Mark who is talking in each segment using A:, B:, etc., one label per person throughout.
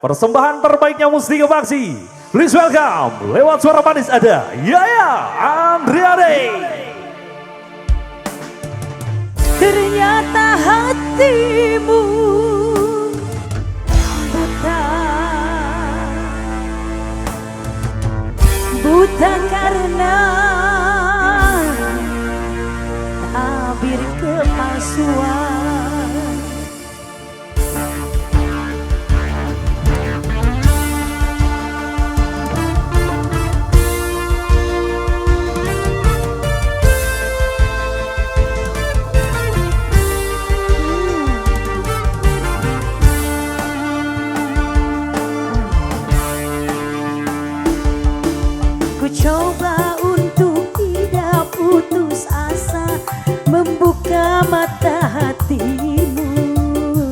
A: Persembahan terbaiknya musik Paksi. Please welcome, lewat suara manis ada Yaya Andriade.
B: Ternyata hatimu buta, buta karena tabir kepalsuan. Ku coba untuk tidak putus asa, membuka mata hatimu.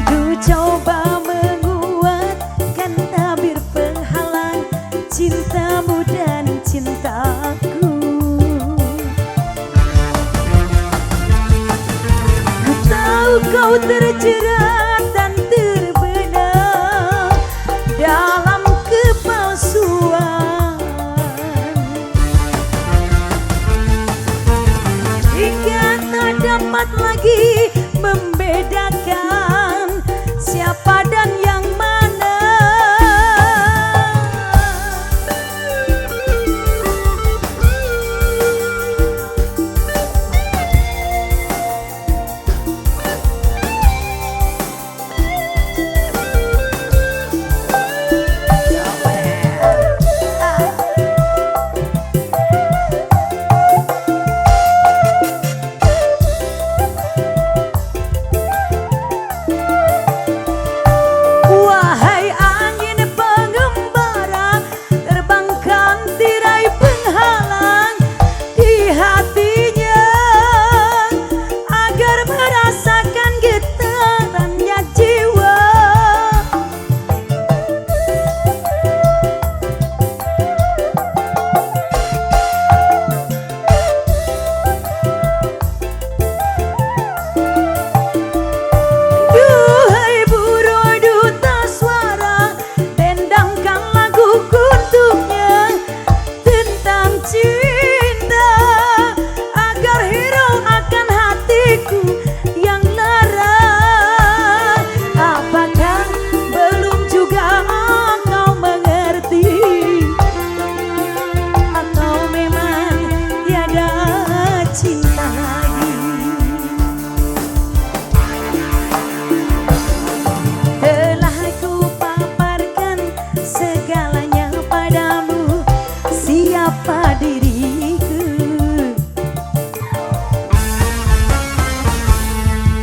B: Ku coba menguatkan tabir penghalang cintamu dan cintaku. Ku tahu kau terjerat dan terbenam dalam kepalsuan, hingga tak dapat lagi membedakan siapa dan yang mana.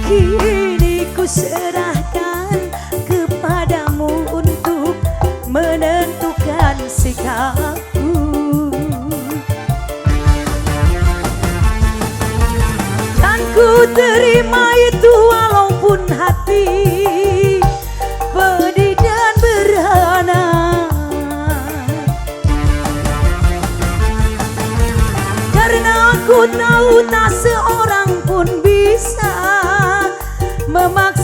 B: Kini ku serahkan kepadamu untuk menentukan sikapku. Dan ku terima itu walaupun hati pedih dan berhana, karena aku tahu tak seorang pun bisa memaksa